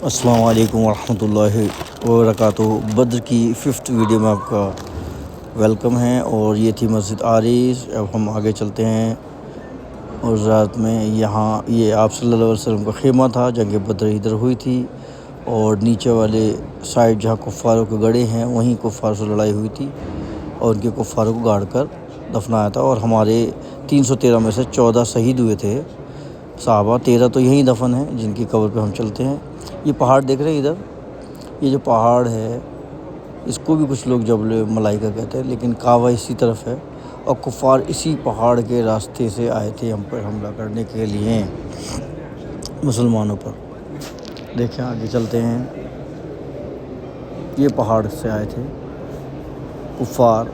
السلام علیکم ورحمۃ اللہ وبرکاتہ۔ بدر کی 5th ویڈیو میں آپ کا ویلکم ہے، اور یہ تھی مسجد عارض۔ اب ہم آگے چلتے ہیں، اور رات میں یہاں یہ آپ صلی اللہ علیہ وسلم کا خیمہ تھا۔ جنگ بدر ادھر ہوئی تھی، اور نیچے والے سائڈ جہاں کفاروں کے گڑھے ہیں وہیں کفار سے لڑائی ہوئی تھی، اور ان کے کفاروں کو گاڑ کر دفنایا تھا۔ اور ہمارے 313 میں سے 14 شہید ہوئے تھے صحابہ، 13 تو یہیں دفن ہیں جن کی قبر پہ ہم چلتے ہیں۔ یہ پہاڑ دیکھ رہے ہیں ادھر، یہ جو پہاڑ ہے اس کو بھی کچھ لوگ جبل ملائکہ کہتے ہیں، لیکن کعبہ اسی طرف ہے، اور کفار اسی پہاڑ کے راستے سے آئے تھے ہم پر حملہ کرنے کے لیے، مسلمانوں پر۔ دیکھیں آگے چلتے ہیں، یہ پہاڑ سے آئے تھے کفار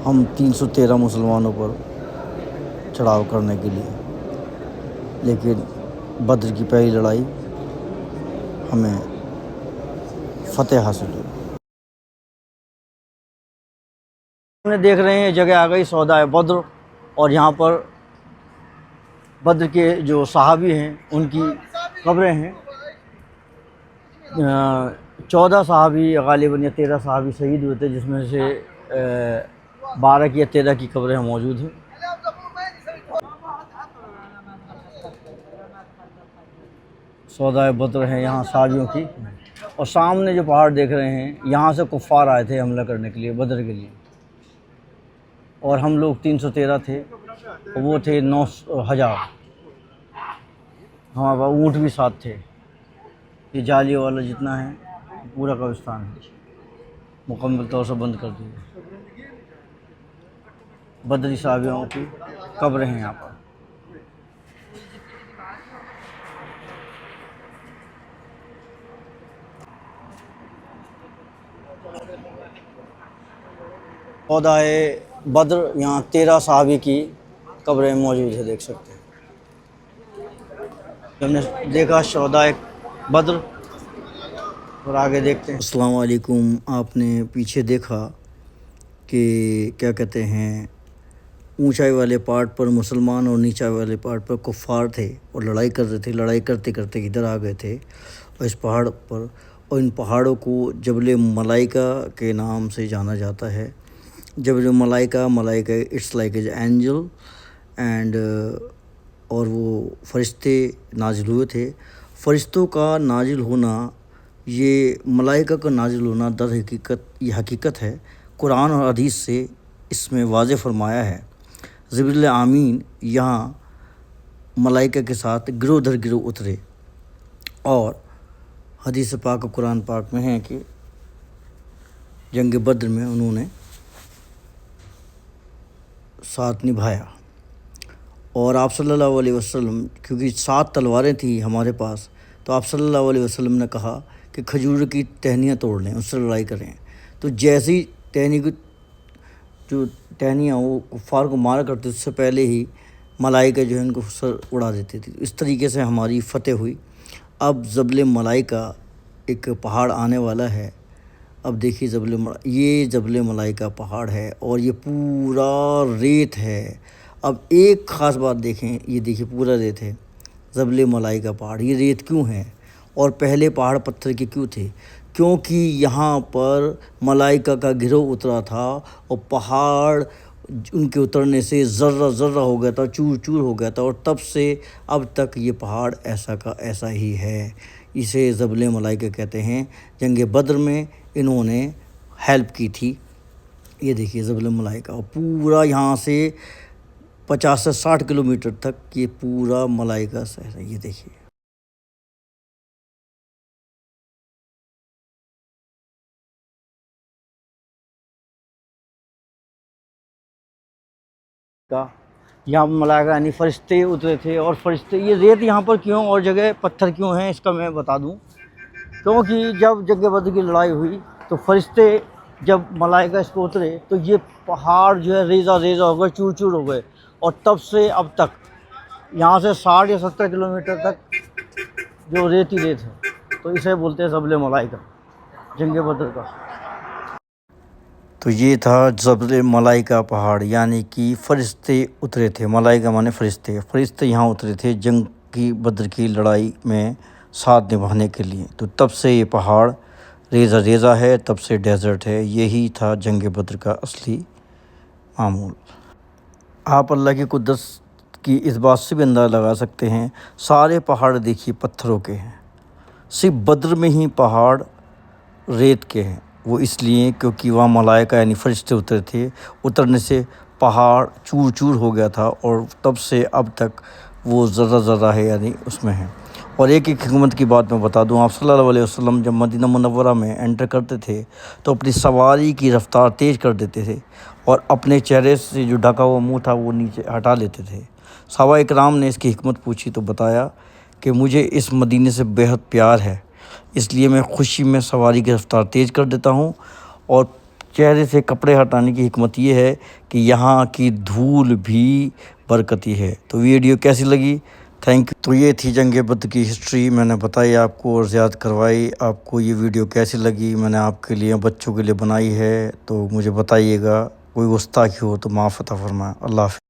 ہم 313 مسلمانوں پر چڑھاؤ کرنے کے لیے، لیکن بدر کی پہلی لڑائی ہمیں فتح حاصل ہوئی۔ دیکھ رہے ہیں جگہ آ گئی سودا بدر، اور یہاں پر بدر کے جو صحابی ہیں ان کی قبریں ہیں۔ 14 صحابی غالباً یا 13 صحابی شہید ہوئے تھے، جس میں سے 12 کی یا 13 کی قبریں موجود ہیں۔ سودا بدر ہے یہاں صحابیوں کی، اور سامنے جو پہاڑ دیکھ رہے ہیں یہاں سے کفار آئے تھے حملہ کرنے کے لیے بدر کے لیے، اور ہم لوگ 313 تھے، وہ تھے 9,000۔ ہمارے پاس اونٹ بھی ساتھ تھے۔ یہ جالی والا جتنا ہے پورا قبرستان ہے، مکمل طور سے بند کر دیا۔ بدری صحابیوں کی قبریں ہیں یہاں پر۔ سودا بدر، یہاں 13 صحابی کی قبریں موجود ہے، دیکھ سکتے ہیں۔ ہم نے دیکھا سودا بدر، اور آگے دیکھتے ہیں۔ السلام علیکم۔ آپ نے پیچھے دیکھا کہ کیا کہتے ہیں، اونچائی والے پارٹ پر مسلمان اور نیچائی والے پارٹ پر کفار تھے، اور لڑائی کر رہے تھے۔ لڑائی کرتے کرتے ادھر آ گئے تھے، اور اس پہاڑ پر، اور ان پہاڑوں کو جبل ملائکہ کے نام سے جانا جاتا ہے۔ جبل ملائکہ it's like a angel and, اور وہ فرشتے نازل ہوئے تھے۔ فرشتوں کا نازل ہونا، یہ ملائکہ کا نازل ہونا در حقیقت یہ حقیقت ہے، قرآن اور حدیث سے اس میں واضح فرمایا ہے۔ جبریل امین یہاں ملائکہ کے ساتھ گروہ در گروہ اترے، اور حدیث پاک و قرآن پاک میں ہے کہ جنگ بدر میں انہوں نے ساتھ نبھایا۔ اور آپ صلی اللہ علیہ وسلم، کیونکہ 7 تلواریں تھیں ہمارے پاس، تو آپ صلی اللہ علیہ وسلم نے کہا کہ کھجور کی ٹہنیاں توڑ لیں، اس سے لڑائی کریں۔ تو جیسی ٹہنی کی جو ٹہنیاں وہ کفار کو مارا کرتے، اس سے پہلے ہی ملائکہ جو ہے ان کو سر اڑا دیتے تھے۔ اس طریقے سے ہماری فتح ہوئی۔ اب جبل ملائکہ ایک پہاڑ آنے والا ہے۔ اب دیکھیے یہ جبل ملائکہ پہاڑ ہے، اور یہ پورا ریت ہے۔ اب ایک خاص بات دیکھیں، یہ دیکھیے پورا ریت ہے۔ جبل ملائکہ پہاڑ، یہ ریت کیوں ہے، اور پہلے پہاڑ پتھر کے کیوں تھے؟ کیونکہ یہاں پر ملائکہ کا گروہ اترا تھا، اور پہاڑ ان کے اترنے سے ذرہ ذرہ ہو گیا تھا، چور چور ہو گیا تھا، اور تب سے اب تک یہ پہاڑ ایسا کا ایسا ہی ہے۔ اسے جبل ملائکہ کہتے ہیں۔ جنگ بدر میں انہوں نے ہیلپ کی تھی۔ یہ دیکھیے جبل ملائکہ، اور پورا یہاں سے 50 سے 60 کلومیٹر تک یہ پورا ملائکہ شہر ہے۔ یہ دیکھیے یہاں ملائکہ یعنی فرشتے اترے تھے، اور فرشتے، یہ ریت یہاں پر کیوں اور جگہ پتھر کیوں ہیں اس کا میں بتا دوں۔ کیونکہ جب جنگ بدر کی لڑائی ہوئی تو فرشتے جب ملائکہ اس کو اترے تو یہ پہاڑ جو ہے ریزہ ریزہ ہو گئے، چور چور ہو گئے، اور تب سے اب تک یہاں سے 60 یا 70 کلومیٹر تک جو ریت ہی ریت ہے، تو اسے بولتے ہیں جبل ملائکہ، جنگ بدر کا۔ تو یہ تھا جبل ملائکہ پہاڑ، یعنی کہ فرشتے اترے تھے۔ ملائکہ مانے فرشتے، فرشتے یہاں اترے تھے جنگ کی بدر کی لڑائی میں ساتھ نبھانے کے لیے۔ تو تب سے یہ پہاڑ ریزہ ریزہ ہے، تب سے ڈیزرٹ ہے۔ یہی تھا جنگ بدر کا اصلی معمول۔ آپ اللہ کی قدرت کی اس بات سے بھی اندازہ لگا سکتے ہیں، سارے پہاڑ دیکھیے پتھروں کے ہیں، صرف بدر میں ہی پہاڑ ریت کے ہیں۔ وہ اس لیے کیونکہ وہاں ملائکہ یعنی فرشتے اترے تھے، اترنے سے پہاڑ چور چور ہو گیا تھا، اور تب سے اب تک وہ ذرہ ذرہ ہے، یعنی اس میں ہے۔ اور ایک حکمت کی بات میں بتا دوں، آپ صلی اللہ علیہ وسلم جب مدینہ منورہ میں انٹر کرتے تھے تو اپنی سواری کی رفتار تیز کر دیتے تھے، اور اپنے چہرے سے جو ڈھکا ہوا منہ تھا وہ نیچے ہٹا لیتے تھے۔ صحابہ اکرام نے اس کی حکمت پوچھی تو بتایا کہ مجھے اس مدینے سے بہت پیار ہے، اس لیے میں خوشی میں سواری کی رفتار تیز کر دیتا ہوں، اور چہرے سے کپڑے ہٹانے کی حکمت یہ ہے کہ یہاں کی دھول بھی برکتی ہے۔ تو ویڈیو کیسی لگی؟ Thank you. تو یہ تھی جنگ بدر کی ہسٹری، میں نے بتائی آپ کو اور زیادہ کروائی۔ آپ کو یہ ویڈیو کیسی لگی؟ میں نے آپ کے لیے، بچوں کے لیے بنائی ہے، تو مجھے بتائیے گا۔ کوئی گستاخی ہو تو معاف عطا فرمائے۔ اللہ حافظ۔